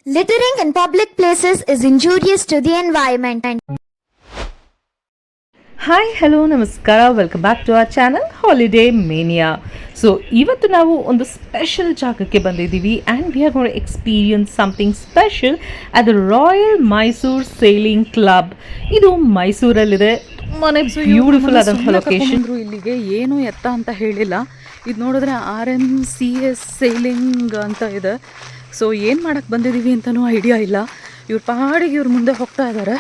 Littering in public places is injurious to the environment. Hi hello ನಮಸ್ಕಾರ, welcome back to our channel holiday mania. So ಇವತ್ತು ನಾವು ಒಂದು special ಜಾಗಕ್ಕೆ ಬಂದಿದ್ದೀವಿ and we are gonna experience something special at the royal Mysuru sailing club. ಇದು ಮೈಸೂರಲ್ಲಿದೆ. ತುಂಬಾ beautiful ಆದಂಥ ಲೊಕೇಶನ್. ಇಲ್ಲಿಗೆ ಏನು ಎತ್ತ ಅಂತ ಹೇಳಿಲ್ಲ. ಇದು ನೋಡಿದ್ರೆ RMCS ಸೇಲಿಂಗ್ ಅಂತ ಇದೆ. ಸೊ ಏನು ಮಾಡೋಕ್ಕೆ ಬಂದಿದ್ದೀವಿ ಅಂತಲೂ ಐಡಿಯಾ ಇಲ್ಲ. ಇವ್ರ ಪಾಡಿಗೆ ಇವ್ರ ಮುಂದೆ ಹೋಗ್ತಾ ಇದ್ದಾರೆ.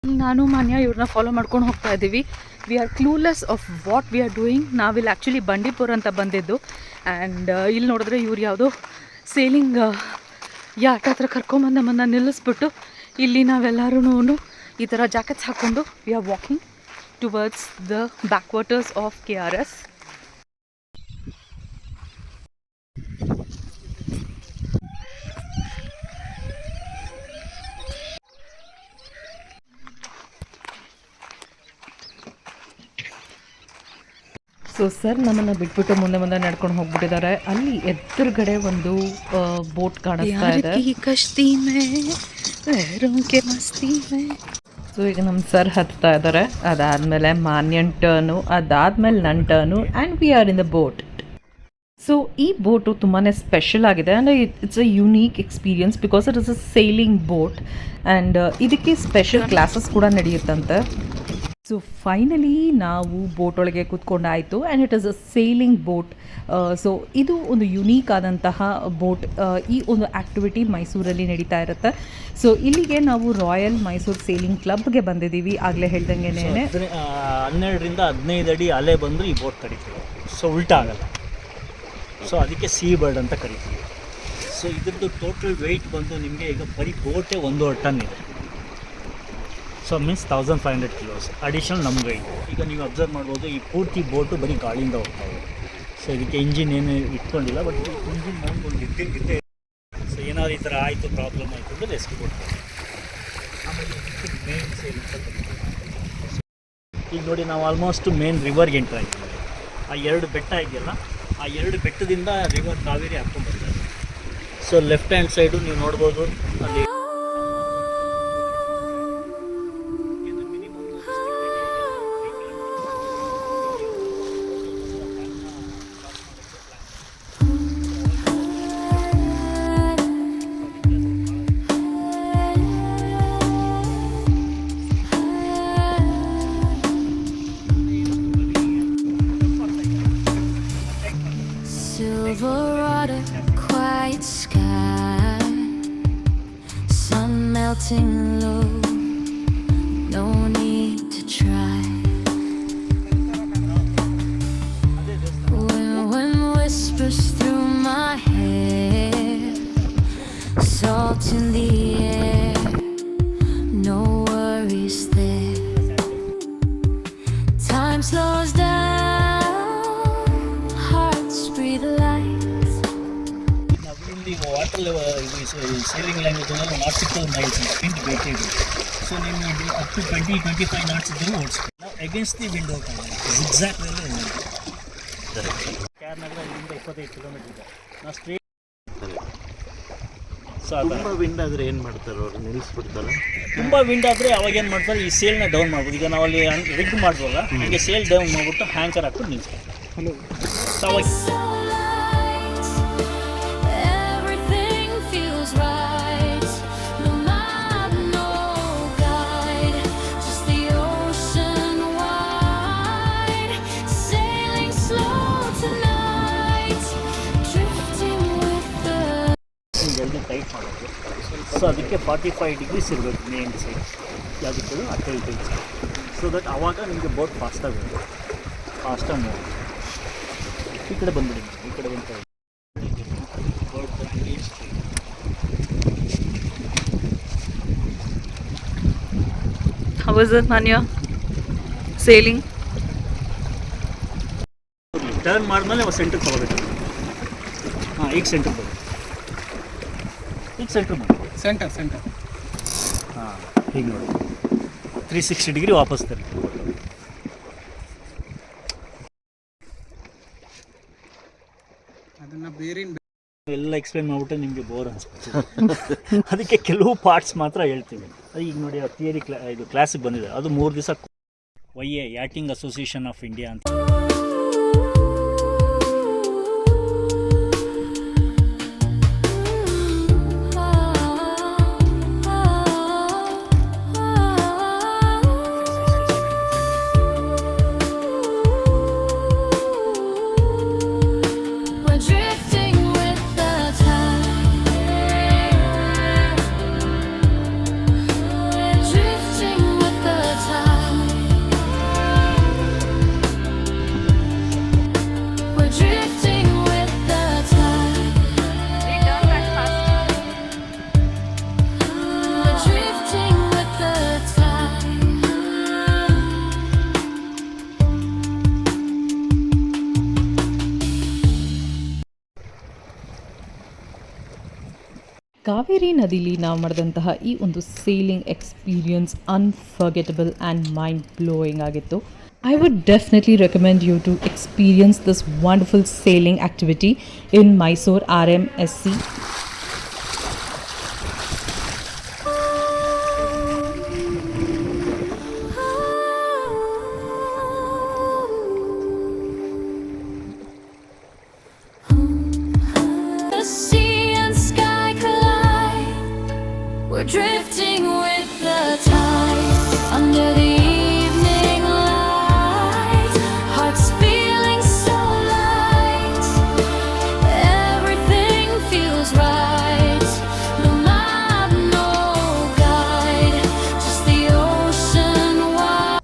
ನಾನು ಮಾನ್ಯ ಇವ್ರನ್ನ ಫಾಲೋ ಮಾಡ್ಕೊಂಡು ಹೋಗ್ತಾ ಇದ್ದೀವಿ. We are clueless of what we are doing. ನಾವಿಲ್ಲಿ ಆ್ಯಕ್ಚುಲಿ ಬಂಡೀಪುರ ಅಂತ ಬಂದಿದ್ದು ಆ್ಯಂಡ್ ಇಲ್ಲಿ ನೋಡಿದ್ರೆ ಇವ್ರು ಯಾವುದೋ ಸೇಲಿಂಗ್ ಯಾಟ್ ಹತ್ರ ಕರ್ಕೊಂಬಂದು ನಮ್ಮನ್ನು ನಿಲ್ಲಿಸ್ಬಿಟ್ಟು ಇಲ್ಲಿ ನಾವೆಲ್ಲರೂ ಈ ಥರ ಜಾಕೆಟ್ಸ್ ಹಾಕ್ಕೊಂಡು we are walking towards the back waters of KRS. So sir ನಮ್ಮನ್ನು ಬಿಟ್ಬಿಟ್ಟು ಮುಂದೆ ನಡ್ಕೊಂಡು ಹೋಗ್ಬಿಟ್ಟಿದ್ದಾರೆ. ಅಲ್ಲಿ ಎದುರುಗಡೆ ಒಂದು ಬೋಟ್ ಕಾಣಿಸ್ತಾ ಇದೆ. ಸೊ ಈಗ ನಮ್ಮ ಸರ್ ಹತ್ತಾ ಇದ್ದಾರೆ. ಅದಾದಮೇಲೆ ಮಾನ್ಯನ್ ಟರ್ನು, ಅದಾದಮೇಲೆ ನನ್ನ turn and we are in the boat. So ಈ ಬೋಟು ತುಂಬಾ ಸ್ಪೆಷಲ್ ಆಗಿದೆ and it's a unique experience because it is a sailing boat and ಇದಕ್ಕೆ ಸ್ಪೆಷಲ್ ಕ್ಲಾಸಸ್ ಕೂಡ ನಡೆಯುತ್ತಂತೆ. ಸೊ ಫೈನಲಿ ನಾವು ಬೋಟ್ ಒಳಗೆ ಕೂತ್ಕೊಂಡಾಯಿತು and it is a sailing boat. So ಇದು ಒಂದು ಯುನೀಕ್ ಆದಂತಹ ಬೋಟ್. ಈ ಒಂದು ಆ್ಯಕ್ಟಿವಿಟಿ ಮೈಸೂರಲ್ಲಿ ನಡೀತಾ ಇರುತ್ತೆ. ಸೊ ಇಲ್ಲಿಗೆ ನಾವು ರಾಯಲ್ ಮೈಸೂರು ಸೇಲಿಂಗ್ ಕ್ಲಬ್ಗೆ ಬಂದಿದ್ದೀವಿ. ಆಗಲೇ ಹೇಳ್ದಂಗೆ 12ರಿಂದ 15 ಅಡಿ ಅಲೆ ಬಂದು ಈ ಬೋಟ್ ತಡೀತೀವಿ. ಸೊ ಉಲ್ಟಾ ಆಗಲ್ಲ. ಸೊ ಅದಕ್ಕೆ ಸೀ ಬರ್ಡ್ ಅಂತ ಕರಿತೀವಿ. ಸೊ ಇದ್ರದ್ದು ಟೋಟಲ್ ವೆಯ್ಟ್ ಬಂದು ನಿಮಗೆ ಈಗ ಬರೀ ಬೋಟೇ 1.5 ಟನ್ ಇದೆ. ಸೊ ಮೀನ್ಸ್ 1500 ಕಿಲೋಸ್ ಅಡಿಷನಲ್ ನಮ್ಗೆ ಇದೆ. ಈಗ ನೀವು ಅಬ್ಸರ್ವ್ ಮಾಡ್ಬೋದು, ಈ ಪೂರ್ತಿ ಬೋಟು ಬರೀ ಗಾಳಿಯಿಂದ ಹೋಗ್ತಾ ಇದೆ. ಸೊ ಇದಕ್ಕೆ ಇಂಜಿನ್ ಏನು ಇಟ್ಕೊಂಡಿಲ್ಲ, ಬಟ್ ಇಂಜಿನ್ ಒಂದು ಇದ್ದೇ. ಸೊ ಏನಾದ್ರು ಈ ಥರ ಆಯಿತು, ಪ್ರಾಬ್ಲಮ್ ಆಯಿತು ಅಂದರೆ ರೆಸ್ಕ್ಯೂ ಕೊಡ್ತಾರೆ. ಆಮೇಲೆ ಮೇನ್ ಸೇಲ್ ಅಂತ ಈಗ ನೋಡಿ, ನಾವು ಆಲ್ಮೋಸ್ಟ್ ಮೇನ್ ರಿವರ್ಗೆ ಎಂಟ್ರ್ ಆಗಿದ್ದೀವಿ. ಆ 2 ಬೆಟ್ಟ ಇದೆಯಲ್ಲ, ಆ 2 ಬೆಟ್ಟದಿಂದ ರಿವರ್ ಕಾವೇರಿ ಹಾಕ್ಕೊಂಡು ಬರ್ತಾರೆ. ಸೊ ಲೆಫ್ಟ್ ಹ್ಯಾಂಡ್ ಸೈಡು ನೀವು ನೋಡ್ಬೋದು, ಅಲ್ಲಿ silver water, quiet sky, sun melting low, no need to try. When whispers through my hair, salt in the air, no worries there. Time slows down. Water level ಇದು selling ಲ್ಯಾಂಗ್ವೇಜಲ್ಲಿ nautical miles ಅಂತ print ಬೇಕೇ ಇದೆ. So ನೀವು up to 20-25 knots ಇದ್ದರೂ ಓಡಿಸ್ಬೇಕು. ನಾವು against the wind ಹೋಗ್ತಾಯಿಲ್ಲ, ಜಿಗ್ಜಾಕ್ಟಲ್ಲಿ KR ನಗರ ಇಲ್ಲಿಂದ 25 kilometre ಇದೆ. ನಾವು ಸ್ಟ್ರೇಟ್. ಸೊ ತುಂಬ ವಿಂಡ್ ಆದರೆ ಏನು ಮಾಡ್ತಾರೆ ಅವರು? ನಿಲ್ಲಿಸ್ಬಿಡ್ತಾರೆ. ತುಂಬ ವಿಂಡ್ ಆದರೆ ಅವಾಗ ಏನು ಮಾಡ್ತಾರೆ, ಈ ಸೇಲ್ನ ಡೌನ್ ಮಾಡ್ಬೋದು. ಈಗ ನಾವು ಅಲ್ಲಿ ರಿಗ್ ಮಾಡುವಾಗ ಹೀಗೆ ಸೇಲ್ ಡೌನ್ ಮಾಡಿಬಿಟ್ಟು ಹ್ಯಾಂಕರ್ ಹಾಕ್ಬಿಟ್ಟು ನಿಲ್ಲಿಸ್ತಾರೆ. ಸೊ ಅವಾಗ ಜಲ್ದಿ ಟೈಟ್ ಮಾಡೋದು. ಸೊ ಅದಕ್ಕೆ 45 ಡಿಗ್ರೀಸ್ ಇರಬೇಕು ಮೇನ್ ಸೈಡ್, ಯಾವುದಕ್ಕೆ ಅಟಲ್. ಸೊ ದಟ್ ಆವಾಗ ನಿಮಗೆ ಬೋಟ್ ಫಾಸ್ಟಾಗಿ ಮೂವ್. ಈ ಕಡೆ ಬಂದ್ಬಿಡಿ, ಈ ಕಡೆ ಬಂದು ಬೋಟ್ ಬಂದು How was it, Manya? Sailing? Turn ಮಾಡಿದ್ಮೇಲೆ ನಾವು ಸೆಂಟ್ರಿಗೆ ತಗೋಬೇಕು. ಹಾಂ, ಈಗ ಸೆಂಟ್ರಿಗೆ ಬರೋದು. ಈಗ ಸೆಂಟ್ರ್ ಮಾಡಿ ಸೆಂಟರ್. ಹಾಂ, ಹೀಗೆ ನೋಡಿ 360 ಡಿಗ್ರಿ ವಾಪಸ್ ತರಿ. ಅದನ್ನು ಬೇರೆ ಎಲ್ಲ ಎಕ್ಸ್ಪ್ಲೇನ್ ಮಾಡಿಬಿಟ್ಟು ನಿಮಗೆ ಬೋರ್ ಅನಿಸ್ಬಿಡ್ತೀವಿ. ಅದಕ್ಕೆ ಕೆಲವು ಪಾರ್ಟ್ಸ್ ಮಾತ್ರ ಹೇಳ್ತೀವಿ. ಈಗ ನೋಡಿ ಥಿಯರಿ ಇದು ಕ್ಲಾಸಿಗೆ ಬಂದಿದೆ, ಅದು 3 ದಿವಸ YA ಯಾಟಿಂಗ್ ಅಸೋಸಿಯೇಷನ್ ಆಫ್ ಇಂಡಿಯಾ ಅಂತ. We're drifting with the tide. We're drifting with the tide. We're drifting with the tide. We're drifting with the tide. Kaveri ನದಿಲಿ ನಾವು ಮಾಡಿದಂತಹ ಈ ಒಂದು sailing experience unforgettable and mind blowing ಆಗಿತ್ತು. I would definitely recommend you to experience this wonderful sailing activity in Mysore RMSC. The sea and sky collide. We're drifting with the tide under the evening light. Hearts feeling so light. Everything feels right. No map, no guide, just the ocean wide.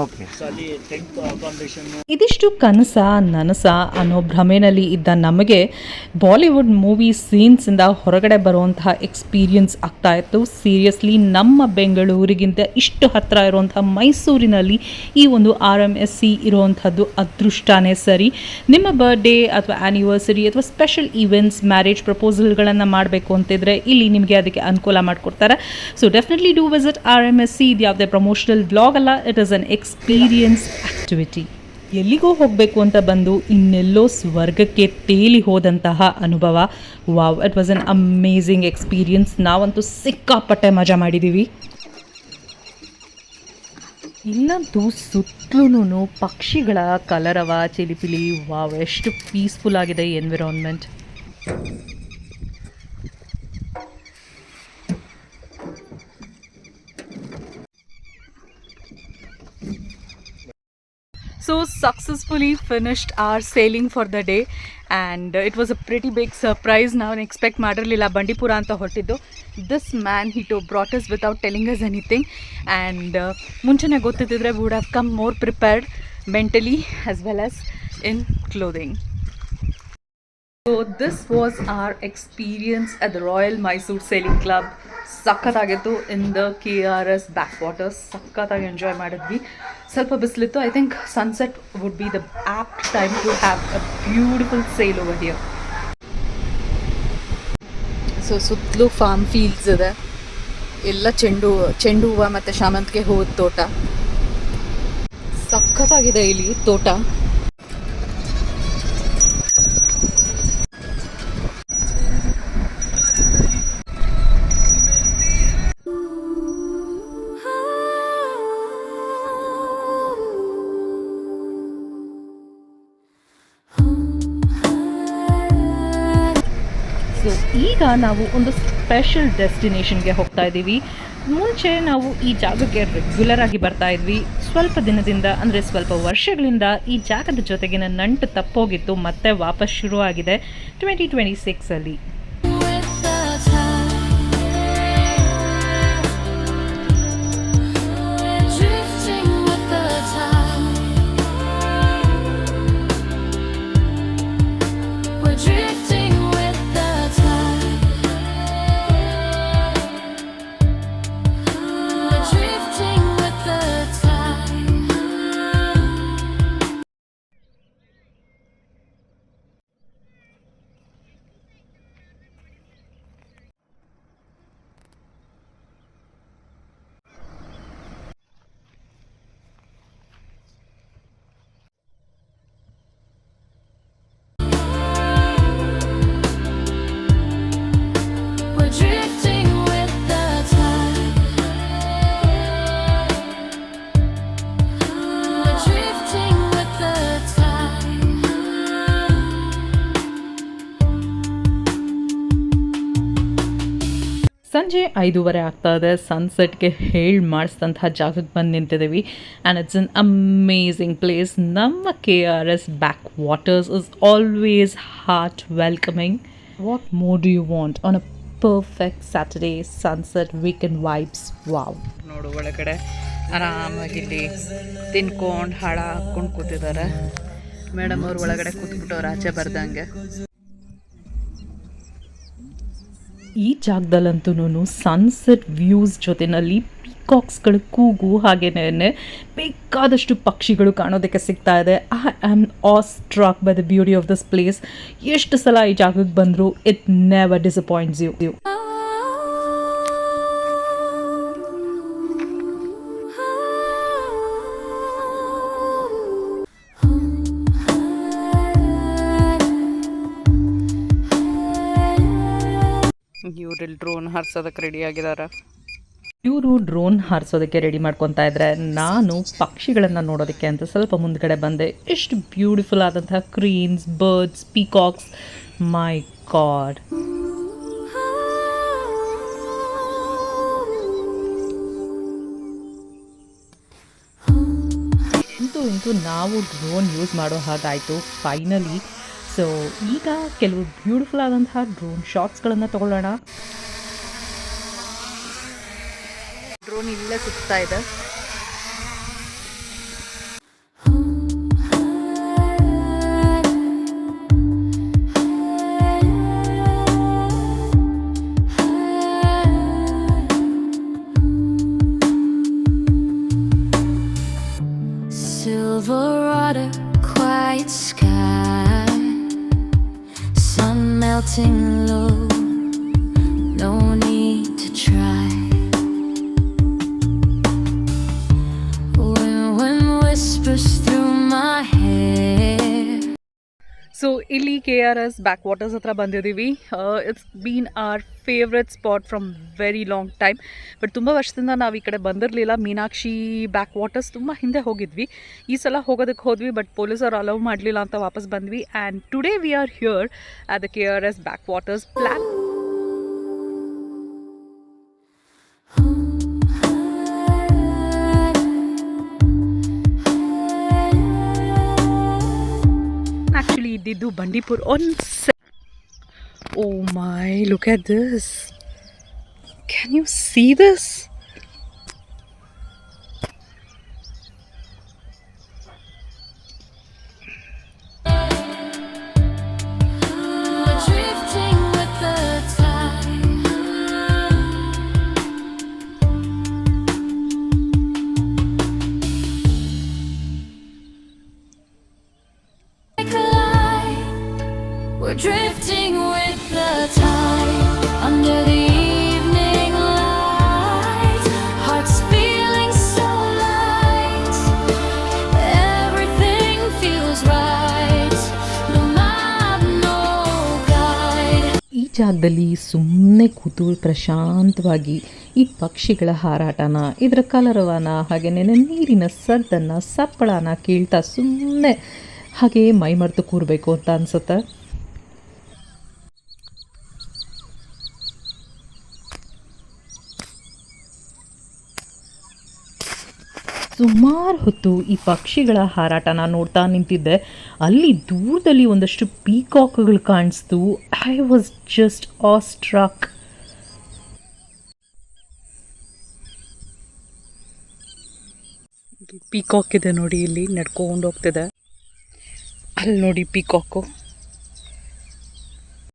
Okay. So ಅಲ್ಲಿ tent accommodation ಇದಿಷ್ಟು ಕನಸ ನನಸ ಅನ್ನೋ ಭ್ರಮೆನಲ್ಲಿ ಇದ್ದ ನಮಗೆ Bollywood movie ಸೀನ್ಸಿಂದ ಹೊರಗಡೆ ಬರುವಂತಹ experience ಆಗ್ತಾ ಇತ್ತು. ಸೀರಿಯಸ್ಲಿ ನಮ್ಮ ಬೆಂಗಳೂರಿಗಿಂತ ಇಷ್ಟು ಹತ್ತಿರ ಇರುವಂಥ ಮೈಸೂರಿನಲ್ಲಿ ಈ ಒಂದು RMSC ಇರುವಂಥದ್ದು ಅದೃಷ್ಟನೇ ಸರಿ. ನಿಮ್ಮ ಬರ್ಡೇ ಅಥವಾ ಆ್ಯನಿವರ್ಸರಿ ಅಥವಾ ಸ್ಪೆಷಲ್ ಈವೆಂಟ್ಸ್, ಮ್ಯಾರೇಜ್ ಪ್ರಪೋಸಲ್ಗಳನ್ನು ಮಾಡಬೇಕು ಅಂತಿದ್ರೆ ಇಲ್ಲಿ ನಿಮಗೆ ಅದಕ್ಕೆ ಅನುಕೂಲ ಮಾಡಿಕೊಡ್ತಾರೆ. So definitely do visit RMSC. ಇದು ಯಾವುದೇ ಪ್ರಮೋಷನಲ್ ಬ್ಲಾಗ್ ಅಲ್ಲ, it is an experience activity. ಎಲ್ಲಿಗೋ ಹೋಗಬೇಕು ಅಂತ ಬಂದು ಇನ್ನೆಲ್ಲೋ ಸ್ವರ್ಗಕ್ಕೆ ತೇಲಿ ಹೋದಂತಹ ಅನುಭವ. Wow, it was an amazing experience. ನಾವಂತೂ ಸಿಕ್ಕಾಪಟ್ಟೆ ಮಜಾ ಮಾಡಿದ್ದೀವಿ. ಇಲ್ಲಂತೂ ಸುತ್ತಲೂ ಪಕ್ಷಿಗಳ ಕಲರವ, ಚಿಲಿಪಿಲಿ. ವಾವ್, ಎಷ್ಟು ಪೀಸ್ಫುಲ್ ಆಗಿದೆ ಈ environment. So successfully finished our sailing for the day, and it was a pretty big surprise. Now expect ಮಾಡಿರಲಿಲ್ಲ ಬಂಡೀಪುರ ಅಂತ ಹೊರಟಿದ್ದು. This man he brought us without telling us anything, and ಮುಂಚೆನೇ ಗೊತ್ತಿದ್ದಿದ್ರೆ would have come more prepared mentally as well as in clothing. So this was our experience at the Royal Mysore Sailing Club. ಸಖತ್ತಾಗಿತ್ತು. In the KRS back waters ಸಖತ್ತಾಗಿ enjoy ಮಾಡಿದ್ವಿ. ಸ್ವಲ್ಪ ಬಿಸಿಲಿತ್ತು. I think sunset would be the apt time to have a beautiful sail over here. So ಸುತ್ತಲೂ farm fields ಇದೆ, ಎಲ್ಲ ಚೆಂಡು ಹೂವು ಮತ್ತು ಶಾಮಂತಿಗೆ ಹೂವು ತೋಟ. ಸಖತ್ತಾಗಿದೆ ಇಲ್ಲಿ ತೋಟ. ಸೊ ಈಗ ನಾವು ಒಂದು ಸ್ಪೆಷಲ್ ಡೆಸ್ಟಿನೇಷನ್ಗೆ ಹೋಗ್ತಾ ಇದ್ದೀವಿ. ಮುಂಚೆ ನಾವು ಈ ಜಾಗಕ್ಕೆ ರೆಗ್ಯುಲರ್ ಆಗಿ ಬರ್ತಾ ಇದ್ವಿ. ಸ್ವಲ್ಪ ದಿನದಿಂದ, ಅಂದರೆ ಸ್ವಲ್ಪ ವರ್ಷಗಳಿಂದ ಈ ಜಾಗದ ಜೊತೆಗಿನ ನಂಟು ತಪ್ಪೋಗಿತ್ತು. ಮತ್ತೆ ವಾಪಸ್ ಶುರು ಆಗಿದೆ 2026ಅಲ್ಲಿ. With the tide. We're drifting with the tide. We're drifting with the tide. We're drifting with the tide. ಸಂಜೆ 5:30 ಆಗ್ತಾ ಇದೆ. ಸನ್ಸೆಟ್ಗೆ ಹೇಳಿ ಮಾಡಿಸಿದಂತಹ ಜಾಗಕ್ಕೆ ಬಂದು ನಿಂತಿದ್ದೀವಿ and it's an amazing place. ನಮ್ಮ KRS back waters is always heart welcoming. What more do you want on a perfect Saturday sunset weekend vibes? Wow. ನೋಡು ಒಳಗಡೆ ಆರಾಮಾಗಿ ಇಲ್ಲಿ ತಿನ್ಕೊಂಡು ಹಾಡ ಹಾಕ್ಕೊಂಡು ಕೂತಿದ್ದಾರೆ. ಮೇಡಮ್ ಅವ್ರು ಒಳಗಡೆ ಕೂತ್ಬಿಟ್ಟವ್ರು ಆಚೆ ಬರ್ದಂಗೆ. ಈ ಜಾಗದಲ್ಲಂತೂ ಸನ್ಸೆಟ್ ವ್ಯೂಸ್ ಜೊತೆಯಲ್ಲಿ ಪಿಕಾಕ್ಸ್ಗಳ ಕೂಗು ಹಾಗೇನೆ ಬೇಕಾದಷ್ಟು ಪಕ್ಷಿಗಳು ಕಾಣೋದಕ್ಕೆ ಸಿಗ್ತಾ ಇದೆ. I am awestruck by the beauty of this place. ಎಷ್ಟು ಸಲ ಈ ಜಾಗಕ್ಕೆ ಬಂದರೂ ಇಟ್ ನೆವರ್ ಡಿಸಪಾಯಿಂಟ್ಸ್ ಯು. ಇವ್ರಲ್ಲಿ ಡ್ರೋನ್ ಹಾರ್ಸೋದಕ್ಕೆ ರೆಡಿ ಆಗಿದ್ದಾರೆ. ಇವರು ಡ್ರೋನ್ ಹಾರಿಸೋದಕ್ಕೆ ರೆಡಿ ಮಾಡ್ಕೊತಾ ಇದ್ರೆ ನಾನು ಪಕ್ಷಿಗಳನ್ನು ನೋಡೋದಕ್ಕೆ ಅಂತ ಸ್ವಲ್ಪ ಮುಂದ್ಗಡೆ ಬಂದೆ. ಎಷ್ಟು ಬ್ಯೂಟಿಫುಲ್ ಆದಂತಹ ಕ್ರೀನ್ಸ್, ಬರ್ಡ್ಸ್, ಪೀಕಾಕ್ಸ್, ಮೈ ಗಾಡ್. ಇಂತೂ ನಾವು ಡ್ರೋನ್ ಯೂಸ್ ಮಾಡೋ ಹಾಗಾಯಿತು ಫೈನಲಿ. ಸೊ ಈಗ ಕೆಲವು ಬ್ಯೂಟಿಫುಲ್ ಆದಂತಹ ಡ್ರೋನ್ ಶಾಟ್ಸ್ಗಳನ್ನು ತಗೊಳ್ಳೋಣ. ಡ್ರೋನ್ ಇಲ್ಲೇ ಸುತ್ತಾ ಇದೆ. Silver water, quiet sky, sun melting low, no need to try. Wind whispers through my hair. So ಇಲ್ಲಿ KRS ಬ್ಯಾಕ್ ವಾಟರ್ಸ್ ಹತ್ರ ಬಂದಿದ್ದೀವಿ. It's been our favourite spot from very long time. But ತುಂಬ ವರ್ಷದಿಂದ ನಾವು ಈ ಕಡೆ ಬಂದಿರಲಿಲ್ಲ. ಮೀನಾಕ್ಷಿ ಬ್ಯಾಕ್ ವಾಟರ್ಸ್ ತುಂಬ ಹಿಂದೆ ಹೋಗಿದ್ವಿ. ಈ ಸಲ ಹೋಗೋದಕ್ಕೆ ಹೋದ್ವಿ, ಬಟ್ ಪೊಲೀಸರು ಅಲೌ ಮಾಡಲಿಲ್ಲ ಅಂತ ವಾಪಸ್ ಬಂದ್ವಿ. And today we are here at the KRS back waters plan. Actually ಇದ್ದಿದ್ದು Bandipur. Oh my, look at this. Can you see this? Drifting with the tide. Like a light, we're drifting with the tide under the evening light. Hearts feeling so light, everything feels right. No map, no guide. ಈ ಜಾಗದಲ್ಲಿ ಸುಮ್ಮನೆ ಕೂತು ಪ್ರಶಾಂತವಾಗಿ ಈ ಪಕ್ಷಿಗಳ ಹಾರಾಟನ, ಇದರ ಕಲರವನ, ಹಾಗೆಯೇ ನೀರಿನ ಸದ್ದನ್ನು, ಸಪ್ಪಳನ ಕೇಳ್ತಾ ಸುಮ್ಮನೆ ಹಾಗೆ ಮೈ ಮರೆತು ಕೂರಬೇಕು ಅಂತ ಅನಿಸುತ್ತೆ. ಸುಮಾರು ಹೊತ್ತು ಈ ಪಕ್ಷಿಗಳ ಹಾರಾಟನ ನೋಡ್ತಾ ನಿಂತಿದ್ದೆ. ಅಲ್ಲಿ ದೂರದಲ್ಲಿ ಒಂದಷ್ಟು ಪೀಕಾಕ್ಗಳು ಕಾಣಿಸ್ತು. I was just awestruck. Peacock ಇದೆ ನೋಡಿ, ಇಲ್ಲಿ ನಡ್ಕೊಂಡು ಹೋಗ್ತಿದೆ. ಅಲ್ಲಿ ನೋಡಿ ಪೀಕಾಕು.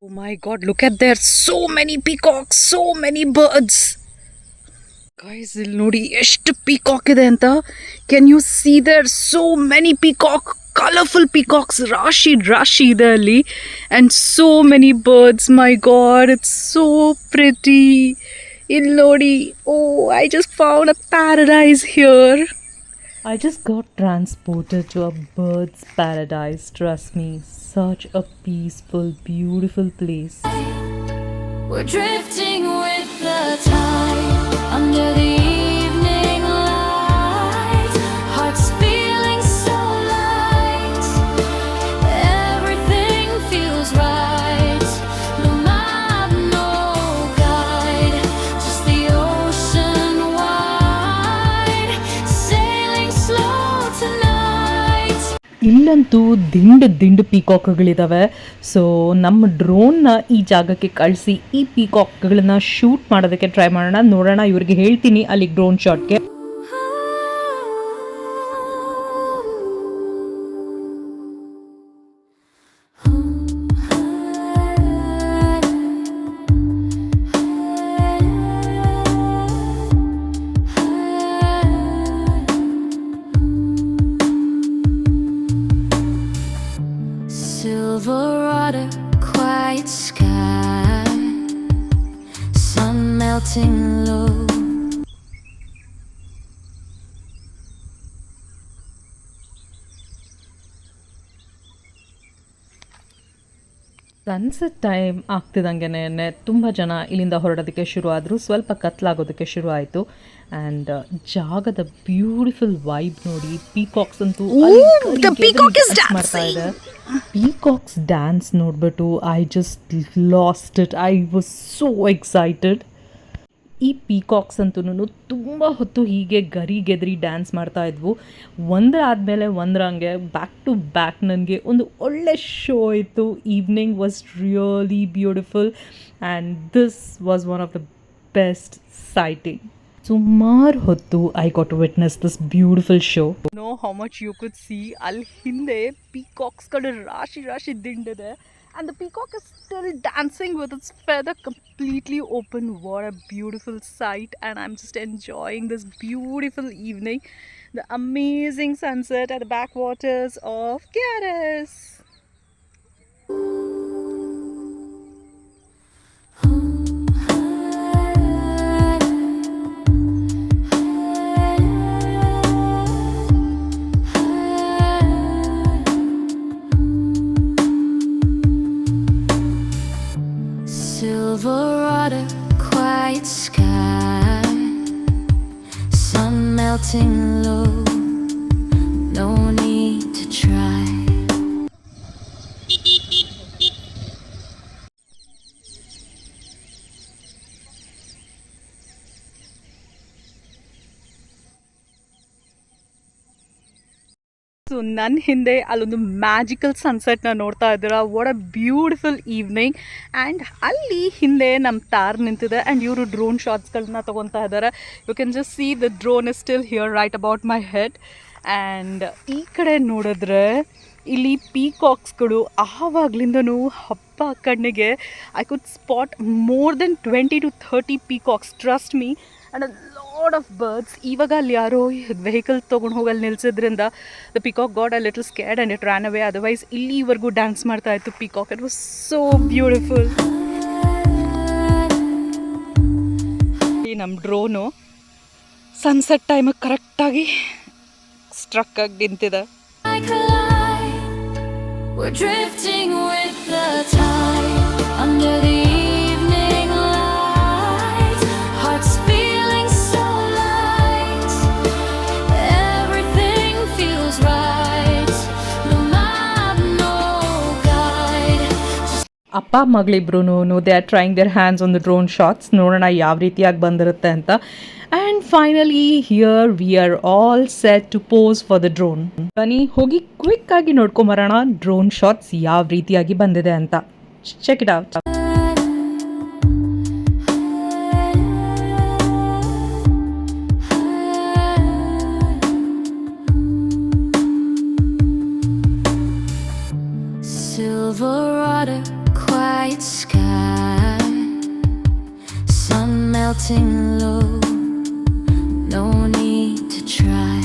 Oh my god, look at there, so many peacocks, so many birds. Guys, ಇಲ್ಲಿ ನೋಡಿ ಎಷ್ಟು ಪೀಕಾಕ್ ಇದೆ ಅಂತ. Can you see there so many peacock, colourful peacocks, ರಾಶಿ ಇದೆ ಅಲ್ಲಿ. And so many birds, my god, it's so pretty. ಇಲ್ಲಿ ನೋಡಿ, oh I just found a paradise here. I just got transported to a bird's paradise, trust me. Such a peaceful, beautiful place. We're drifting with the tide under the evening light. Hearts feeling so light, everything feels right. No map, no guide. ಇಲ್ಲಂತೂ ದಿಂಡು ಪೀಕಾಕ್ಗಳಿದ್ದಾವೆ. So ನಮ್ಮ ಡ್ರೋನ್ನ ಈ ಜಾಗಕ್ಕೆ ಕಳಿಸಿ ಈ ಪೀಕಾಕ್ಗಳನ್ನ shoot ಮಾಡೋದಕ್ಕೆ try ಮಾಡೋಣ. ನೋಡೋಣ, ಇವ್ರಿಗೆ ಹೇಳ್ತೀನಿ ಅಲ್ಲಿ ಡ್ರೋನ್ ಶಾಟ್ಗೆ. Silver water, quiet sky, sun melting low. Sunset time ಆಗ್ತಿದ್ದಂಗೆ ತುಂಬ ಜನ ಇಲ್ಲಿಂದ ಹೊರಡೋದಕ್ಕೆ ಶುರು ಆದರು. ಸ್ವಲ್ಪ ಕತ್ಲಾಗೋದಕ್ಕೆ ಶುರು ಆಯಿತು. ಆ್ಯಂಡ್ ಜಾಗದ ಬ್ಯೂಟಿಫುಲ್ ವೈಬ್ ನೋಡಿ. ಪೀಕಾಕ್ಸ್ ಅಂತೂ ಮಾಡ್ತಾ ಇದೆ. ಪೀಕಾಕ್ಸ್ ಡ್ಯಾನ್ಸ್ ನೋಡಿಬಿಟ್ಟು I just lost it. I was so excited. ಈ ಪೀಕಾಕ್ಸ್ ಅಂತೂ ತುಂಬ ಹೊತ್ತು ಹೀಗೆ ಗರಿಗೆದರಿ ಡ್ಯಾನ್ಸ್ ಮಾಡ್ತಾ ಇದ್ವು. ಒಂದರ ಆದಮೇಲೆ ಒಂದರಂಗೆ ಬ್ಯಾಕ್ ಟು ಬ್ಯಾಕ್ ನನಗೆ ಒಂದು ಒಳ್ಳೆ ಶೋ ಇತ್ತು. Evening was really beautiful and this was one of the best sighting. ಸುಮಾರು ಹೊತ್ತು I got to witness this beautiful show. No how much you could see. ಅಲ್ಲಿ ಹಿಂದೆ ಪೀಕಾಕ್ಸ್ಗಳು ರಾಶಿ ದಿಂಡಿದೆ. And the peacock is still dancing with its feather completely open. What a beautiful sight. And I'm just enjoying this beautiful evening. The amazing sunset at the backwaters of Keras. Silver water, quiet sky, sun melting low. No need to try. So ನನ್ನ ಹಿಂದೆ ಅಲ್ಲೊಂದು magical ಸನ್ಸೆಟ್ನ ನೋಡ್ತಾ ಇದ್ದೀರಾ. What a beautiful evening. And ಅಲ್ಲಿ ಹಿಂದೆ ನಮ್ಮ ತಾರ್ ನಿಂತಿದೆ and ಇವರು ಡ್ರೋನ್ ಶಾಟ್ಸ್ಗಳನ್ನ ತೊಗೊತಾ ಇದ್ದಾರೆ. You can just see the drone is still here right about my head. And ಈ ಕಡೆ ನೋಡಿದ್ರೆ ಇಲ್ಲಿ ಪೀಕಾಕ್ಸ್ಗಳು ಆವಾಗ್ಲಿಂದನೂ ಹಬ್ಬ ಕಣ್ಣಿಗೆ. I could spot more then 20 to 30 peacocks, trust me. And a lot of birds. ಇವಾಗ ಅಲ್ಲಿ ಯಾರೋ ವೆಹಿಕಲ್ ತೊಗೊಂಡು ಹೋಗಲ್ಲಿ ನಿಲ್ಸಿದ್ರಿಂದ the peacock got a little scared and it ran away. Otherwise ಇಲ್ಲಿವರೆಗೂ ಡ್ಯಾನ್ಸ್ ಮಾಡ್ತಾ ಇತ್ತು peacock. It was so beautiful. ಈ ನಮ್ಮ ಡ್ರೋನು ಸನ್ಸೆಟ್ ಟೈಮಿಗೆ ಕರೆಕ್ಟಾಗಿ ಸ್ಟ್ರಕ್ ಆಗಿ ನಿಂತಿದೆ. Like a light, we're drifting with the tide under the evening light. Hearts feeling so light, everything feels right. No map, no guide. ಅಪ್ಪ ಮಗಳಿಬ್ರು they are trying their hands on the drone shots. ನೋಡೋಣ ಯಾವ ರೀತಿಯಾಗಿ ಬಂದಿರುತ್ತೆ ಅಂತ. And finally here we are all set to pose for the drone. ಬನ್ನಿ ಹೋಗಿ quick ಆಗಿ ನೋಡ್ಕೊಂಬರೋಣ ಡ್ರೋನ್ ಶಾಟ್ಸ್ ಯಾವ ರೀತಿಯಾಗಿ ಬಂದಿದೆ ಅಂತ. Check it out. Silver water, quiet sky, sun melting low. No need to try.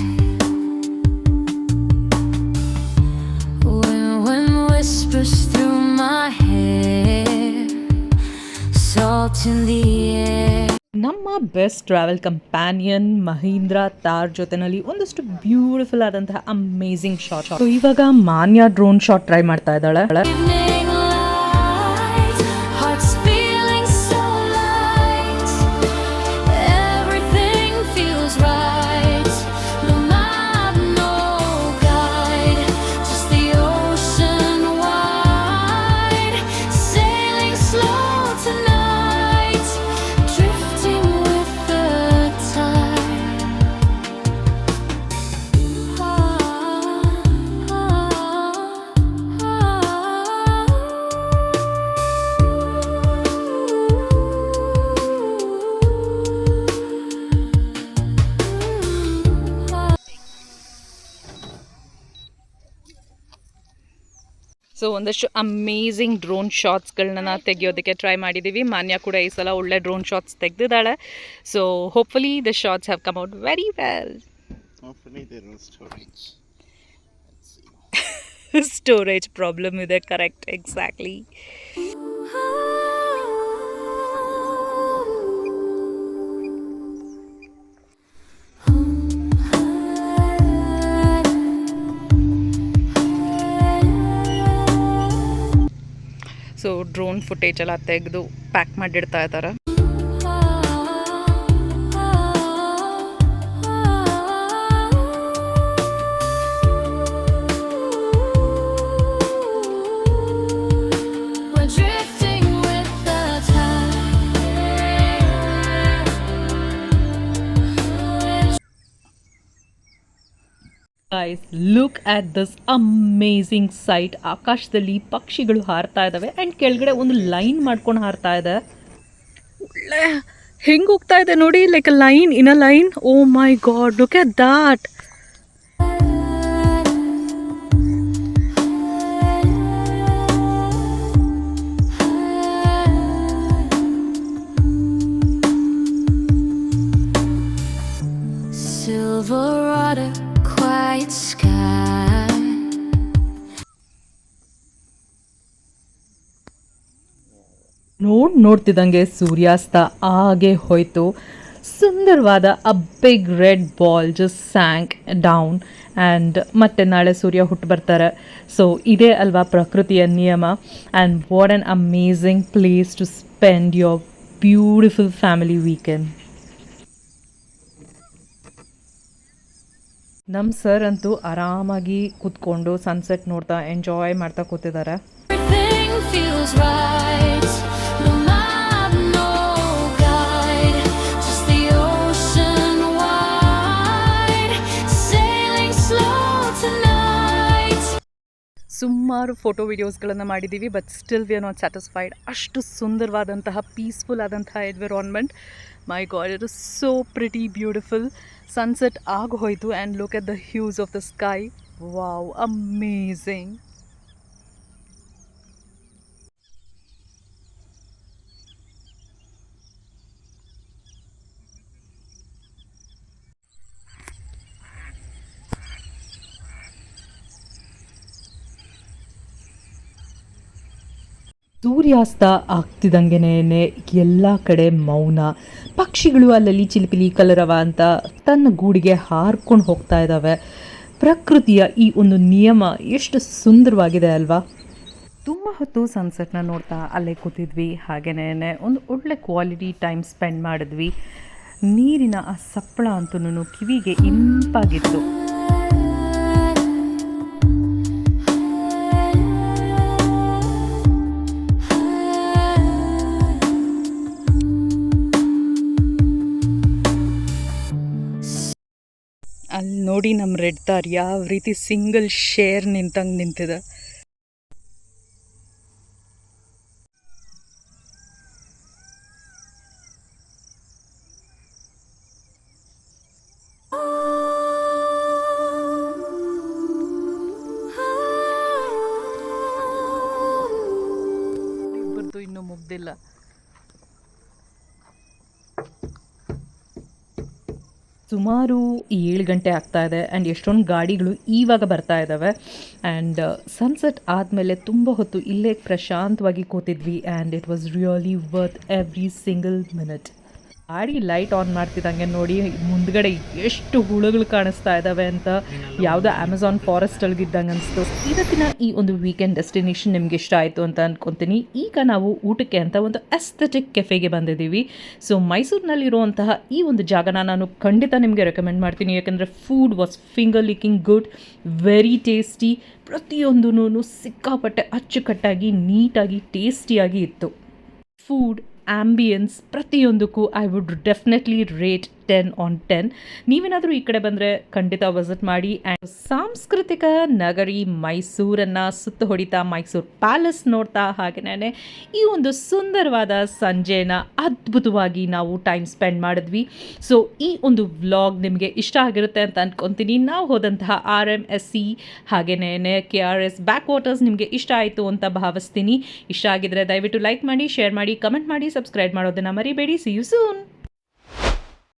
When whispers through my hair, salt in the air. ನಮ್ಮ best travel companion Mahindra ತಾರ್ ಜೊತೆನಲ್ಲಿ ಒಂದಷ್ಟು ಬ್ಯೂಟಿಫುಲ್ ಆದಂತಹ ಅಮೇಝಿಂಗ್ ಶಾಟ್. ಸೊ ಇವಾಗ ಮಾನ್ಯ ಡ್ರೋನ್ ಶಾಟ್ ಟ್ರೈ ಮಾಡ್ತಾ ಇದ್ದಾಳೆ. Evening light, hearts feeling so light. Everything feels right. No map, no guide, just the ocean wide. Sailing slow tonight, drifting with the tide. Ah, ah. So ಒಂದಷ್ಟು amazing drone ಶಾಟ್ಸ್ಗಳನ್ನ ತೆಗೆಯೋದಕ್ಕೆ try ಮಾಡಿದ್ದೀವಿ. ಮಾನ್ಯ ಕೂಡ ಈ ಸಲ ಒಳ್ಳೆ ಡ್ರೋನ್ ಶಾಟ್ಸ್ ತೆಗೆದಿದ್ದಾಳೆ. So hopefully the shots have come out very well. Hopefully there is storage. Storage problem ಇದೆ, correct, exactly. So drone footage ಎಲ್ಲ ತೆಗೆದು ಪ್ಯಾಕ್ ಮಾಡಿಡ್ತಾ ಇದ್ದಾರೆ. We're drifting with the tide. Guys, look at this amazing site. ಆಕಾಶದಲ್ಲಿ ಪಕ್ಷಿಗಳು ಹಾರ್ತಾ ಇದ್ದಾವೆ and ಕೆಳಗಡೆ ಒಂದು line ಮಾಡ್ಕೊಂಡು ಹಾರ್ತಾ ಇದೆ. ಒಳ್ಳೆ ಹೆಂಗೆ ಹೋಗ್ತಾ ಇದೆ ನೋಡಿ, like a line in a line. Oh my god, look at that. Silver water, quiet sky. ನೋಡ್ತಿದ್ದಂಗೆ ಸೂರ್ಯಾಸ್ತ ಹಾಗೆ ಹೋಯಿತು. ಸುಂದರವಾದ a big red ball just sank down and ಮತ್ತೆ ನಾಳೆ ಸೂರ್ಯ ಹುಟ್ಟು ಬರ್ತಾರೆ. ಸೊ ಇದೇ ಅಲ್ವಾ ಪ್ರಕೃತಿಯ ನಿಯಮ. And what an amazing place to spend your beautiful family weekend. ನಮ್ಮ ಸರ್ ಅಂತೂ ಆರಾಮಾಗಿ ಕೂತ್ಕೊಂಡು ಸನ್ಸೆಟ್ ನೋಡ್ತಾ ಎಂಜಾಯ್ ಮಾಡ್ತಾ ಕೂತಿದ್ದಾರೆ. Everything feels right. No map, no guide, just the ocean wide. Sailing slow tonight. ಸುಮಾರು ಫೋಟೋ ವಿಡಿಯೋಸ್ಗಳನ್ನು ಮಾಡಿದ್ದೀವಿ, but still we are not satisfied. ಅಷ್ಟು ಸುಂದರವಾದಂತಹ ಪೀಸ್ಫುಲ್ ಆದಂತಹ environment. My god, it is so pretty beautiful. Sunset ಆಗಿ ಹೋಯಿತು and look at the Hughes of the sky. Wow, amazing. ಸೂರ್ಯಾಸ್ತ ಆಗ್ತಿದ್ದಂಗೆನೇ ಎಲ್ಲ ಕಡೆ ಮೌನ. ಪಕ್ಷಿಗಳು ಅಲ್ಲಲ್ಲಿ ಚಿಲಿಪಿಲಿ ಕಲರವ ಅಂತ ತನ್ನ ಗೂಡಿಗೆ ಹಾರ್ಕೊಂಡು ಹೋಗ್ತಾ ಇದ್ದಾವೆ. ಪ್ರಕೃತಿಯ ಈ ಒಂದು ನಿಯಮ ಎಷ್ಟು ಸುಂದರವಾಗಿದೆ ಅಲ್ವಾ. ತುಂಬ ಹೊತ್ತು ಸನ್ಸೆಟ್ನ ನೋಡ್ತಾ ಅಲ್ಲೇ ಕೂತಿದ್ವಿ. ಹಾಗೆಯೇ ಒಂದು ಒಳ್ಳೆ ಕ್ವಾಲಿಟಿ ಟೈಮ್ ಸ್ಪೆಂಡ್ ಮಾಡಿದ್ವಿ. ನೀರಿನ ಆ ಸಪ್ಪಳ ಅಂತೂ ಕಿವಿಗೆ ಇಂಪಾಗಿತ್ತು. ಅಲ್ಲಿ ನೋಡಿ ನಮ್ಮ ರೆಡ್ ತಾರ್ ಯಾವ ರೀತಿ ಸಿಂಗಲ್ ಶೇರ್ ನಿಂತಂಗೆ ನಿಂತಿದೆ. ಇಬ್ಬರದು ಇನ್ನೂ ಮುಗ್ದಿಲ್ಲ. ಸುಮಾರು 7 ಗಂಟೆ ಆಗ್ತಾ ಇದೆ ಆ್ಯಂಡ್ ಎಷ್ಟೊಂದು ಗಾಡಿಗಳು ಇವಾಗ ಬರ್ತಾ ಇದ್ದಾವೆ. ಆ್ಯಂಡ್ ಸನ್ಸೆಟ್ ಆದಮೇಲೆ ತುಂಬ ಹೊತ್ತು ಇಲ್ಲೇ ಪ್ರಶಾಂತವಾಗಿ ಕೂತಿದ್ವಿ and it was really worth every single minute. ಗಾಡಿ ಲೈಟ್ ಆನ್ ಮಾಡ್ತಿದ್ದಂಗೆ ನೋಡಿ ಮುಂದ್ಗಡೆ ಎಷ್ಟು ಹುಳುಗಳು ಕಾಣಿಸ್ತಾ ಇದ್ದಾವೆ ಅಂತ ಯಾವುದೋ ಅಮೆಝಾನ್ ಫಾರೆಸ್ಟ್ ಒಳಗಿದ್ದಂಗೆ ಅನಿಸ್ತು. ಇವತ್ತಿನ ಈ ಒಂದು ವೀಕೆಂಡ್ ಡೆಸ್ಟಿನೇಷನ್ ನಿಮ್ಗೆ ಇಷ್ಟ ಆಯಿತು ಅಂತ ಅಂದ್ಕೊತೀನಿ. ಈಗ ನಾವು ಊಟಕ್ಕೆ ಅಂತ ಒಂದು ಎಸ್ಥೆಟಿಕ್ ಕೆಫೆಗೆ ಬಂದಿದ್ದೀವಿ. ಸೊ ಮೈಸೂರಿನಲ್ಲಿರುವಂತಹ ಈ ಒಂದು ಜಾಗನ ನಾನು ಖಂಡಿತ ನಿಮಗೆ ರೆಕಮೆಂಡ್ ಮಾಡ್ತೀನಿ. ಯಾಕಂದರೆ food was finger licking good, very tasty. ಪ್ರತಿಯೊಂದೂ ಸಿಕ್ಕಾಪಟ್ಟೆ ಅಚ್ಚುಕಟ್ಟಾಗಿ ನೀಟಾಗಿ ಟೇಸ್ಟಿಯಾಗಿ ಇತ್ತು. ಫುಡ್, ಆಂಬಿಯನ್ಸ್ ಪ್ರತಿಯೊಂದಕ್ಕೂ ಐ ವುಡ್ ಡೆಫಿನೆಟ್ಲಿ ರೇಟ್ 10/10. ನೀವೇನಾದರೂ ಈ ಕಡೆ ಬಂದರೆ ಖಂಡಿತ ವಿಸಿಟ್ ಮಾಡಿ. ಆ್ಯಂಡ್ ಸಾಂಸ್ಕೃತಿಕ ನಗರಿ ಮೈಸೂರನ್ನು ಸುತ್ತ ಹೊಡಿತಾ ಮೈಸೂರು ಪ್ಯಾಲೇಸ್ ನೋಡ್ತಾ ಹಾಗೆಯೇ ಈ ಒಂದು ಸುಂದರವಾದ ಸಂಜೆನ ಅದ್ಭುತವಾಗಿ ನಾವು ಟೈಮ್ ಸ್ಪೆಂಡ್ ಮಾಡಿದ್ವಿ. ಸೊ ಈ ಒಂದು ವ್ಲಾಗ್ ನಿಮಗೆ ಇಷ್ಟ ಆಗಿರುತ್ತೆ ಅಂತ ಅಂದ್ಕೊತೀನಿ. ನಾವು ಹೋದಂತಹ RMSC ಹಾಗೆಯೇ KRS ಬ್ಯಾಕ್ ವಾಟರ್ಸ್ ನಿಮಗೆ ಇಷ್ಟ ಆಯಿತು ಅಂತ ಭಾವಿಸ್ತೀನಿ. ಇಷ್ಟ ಆಗಿದ್ರೆ ದಯವಿಟ್ಟು ಲೈಕ್ ಮಾಡಿ, ಶೇರ್ ಮಾಡಿ, ಕಮೆಂಟ್ ಮಾಡಿ, ಸಬ್ಸ್ಕ್ರೈಬ್ ಮಾಡೋದನ್ನು ಮರಿಬೇಡಿ. See you soon.